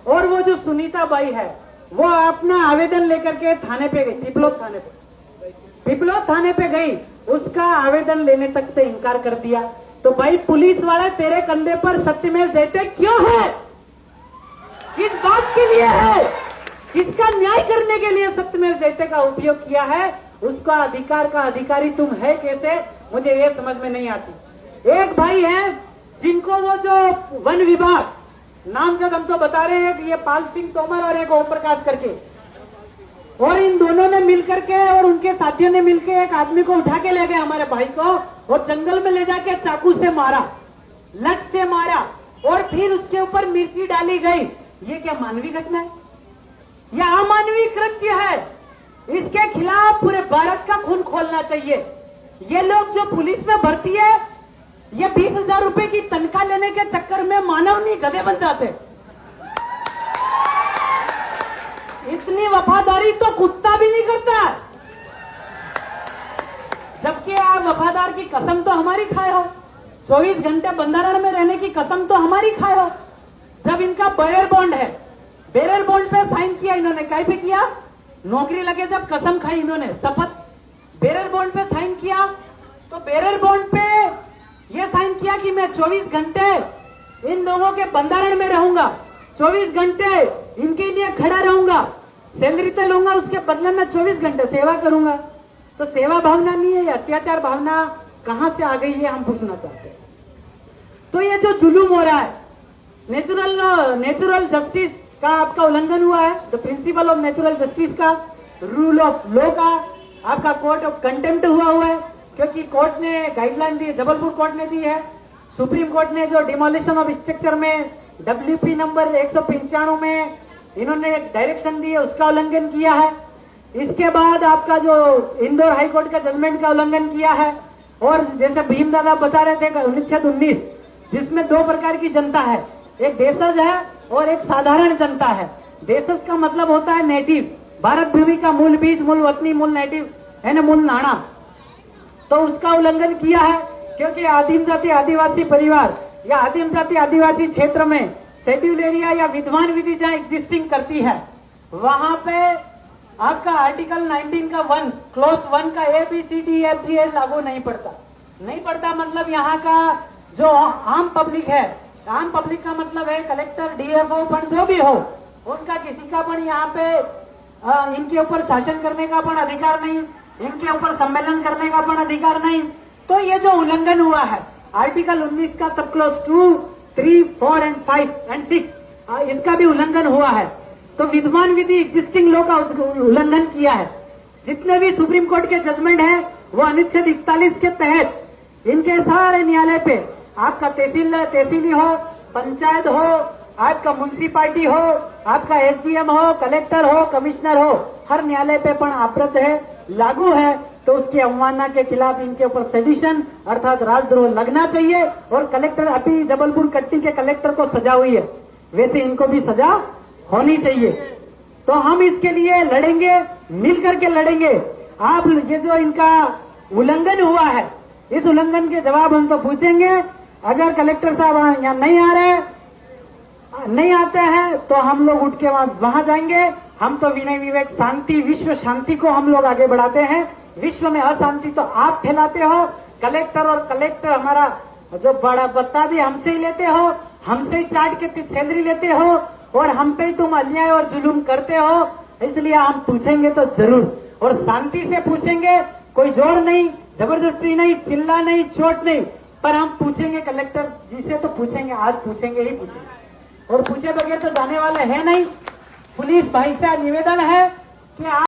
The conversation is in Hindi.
और वो जो सुनीता बाई है वो अपना आवेदन लेकर के थाने पे गई, पिपलोद थाने पे गई, उसका आवेदन लेने तक से इनकार कर दिया। तो भाई पुलिस वाला तेरे कंधे पर सत्यमेव जयते क्यों है? किस बात के लिए है? किसका न्याय करने के लिए सत्यमेव जयते का उपयोग किया है? उसका अधिकार का अधिकारी तुम है कैसे, मुझे ये समझ में नहीं आती। एक भाई है जिनको वो जो वन विभाग नाम जब हम तो बता रहे हैं कि ये पाल सिंह तोमर और एक ओम प्रकाश करके, और इन दोनों ने मिलकर के और उनके साथियों ने मिलकर एक आदमी को उठा के ले गए हमारे भाई को, और जंगल में ले जाके चाकू से मारा, लठ से मारा, और फिर उसके ऊपर मिर्ची डाली गई। ये क्या मानवीय घटना है? यह अमानवीय कृत्य है। इसके खिलाफ पूरे भारत का खून खोलना चाहिए। ये लोग जो पुलिस में भर्ती है, ये 20,000 रुपए की तनख्वाह लेने के चक्कर में मानव नहीं गधे बन जाते। इतनी वफादारी तो कुत्ता भी नहीं करता, जबकि आप वफादार की कसम तो हमारी खाए हो, 24 घंटे बंधारण में रहने की कसम तो हमारी खाए हो। जब इनका बेरर बॉन्ड है, बेरर बॉन्ड पे साइन किया इन्होंने, काय पे किया? नौकरी लगे जब कसम खाई इन्होंने, शपथ, बेरर बॉन्ड पे साइन किया। तो बेरर बॉन्ड पे ये साइन किया कि मैं 24 घंटे इन लोगों के बंधारण में रहूंगा, 24 घंटे इनके लिए खड़ा रहूंगा, सैलरी तो लूंगा, उसके बदले में 24 घंटे सेवा करूंगा। तो सेवा भावना नहीं है, अत्याचार भावना कहां से आ गई है, हम पूछना चाहते हैं। तो ये जो जुलूम हो रहा है, नेचुरल जस्टिस का आपका उल्लंघन हुआ है, the principle of natural justice का, रूल ऑफ लॉ का आपका कोर्ट ऑफ कंटेम्प्ट हुआ है, क्योंकि कोर्ट ने गाइडलाइन दी, जबलपुर कोर्ट ने दी है। सुप्रीम कोर्ट ने जो डिमोलिशन ऑफ स्ट्रक्चर में WP नंबर 195 में इन्होंने एक डायरेक्शन दी है, उसका उल्लंघन किया है। इसके बाद आपका जो इंदौर हाई कोर्ट का जजमेंट का उल्लंघन किया है। और जैसे भीम दादा बता रहे थे अनुच्छेद 19, जिसमें 2 प्रकार की जनता है, एक देशज है और एक साधारण जनता है। देशज का मतलब होता है नेटिव, भारत भूमि का मूल बीज, मूल वतनी, मूल नेटिव है ना, मूल नाना। तो उसका उल्लंघन किया है, क्योंकि आदिम जाति आदिवासी परिवार या आदिम जाति आदिवासी क्षेत्र में शेड्यूल एरिया या विद्वान विधि जहां एग्जिस्टिंग करती है, वहां पे आपका आर्टिकल 19 का 1 क्लॉज 1 का ABCDFGH लागू नहीं पड़ता। मतलब यहाँ का जो आम पब्लिक है, आम पब्लिक का मतलब है कलेक्टर, DFO, पण जो भी हो, उनका किसी का पण यहाँ पे इनके ऊपर शासन करने का पण अधिकार नहीं, इनके ऊपर सम्मेलन करने का पण अधिकार नहीं। तो ये जो उल्लंघन हुआ है आर्टिकल 19 का सब क्लॉज 2, 3, 4 एंड 5 एंड 6, इसका भी उल्लंघन हुआ है। तो विद्वान विधि एग्जिस्टिंग लॉ का उल्लंघन किया है। जितने भी सुप्रीम कोर्ट के जजमेंट है वो अनुच्छेद 41 के तहत इनके सारे न्यायालय पे, आपका तहसीली हो, पंचायत हो, आपका म्युनिसिपालिटी हो, आपका SDM हो, कलेक्टर हो, कमिश्नर हो, हर न्यायालय पे पण आप्रत है, लागू है। तो उसकी अवमानना के खिलाफ इनके ऊपर सेडिशन अर्थात राजद्रोह लगना चाहिए। और कलेक्टर, अभी जबलपुर कट्टी के कलेक्टर को सजा हुई है, वैसे इनको भी सजा होनी चाहिए। तो हम इसके लिए लड़ेंगे, मिलकर के लड़ेंगे। आप ये जो इनका उल्लंघन हुआ है, इस उल्लंघन के जवाब हम तो पूछेंगे। अगर कलेक्टर साहब यहाँ नहीं आते हैं तो हम लोग उठ के वहां जाएंगे। हम तो विनय विवेक शांति, विश्व शांति को हम लोग आगे बढ़ाते हैं। विश्व में अशांति तो आप फैलाते हो। कलेक्टर हमारा जो बड़ा बत्ता भी हमसे ही लेते हो, हमसे ही चाट के सैलरी लेते हो, और हम पे ही तुम अन्याय और जुलूम करते हो। इसलिए हम पूछेंगे तो जरूर, और शांति से पूछेंगे, कोई जोर नहीं, जबरदस्ती नहीं, चिल्ला नहीं, चोट नहीं, पर हम पूछेंगे कलेक्टर जी से, तो पूछेंगे, आज पूछेंगे ही पूछेंगे, और पूछे बगैर तो जाने वाले हैं नहीं। पुलिस भाई से निवेदन है कि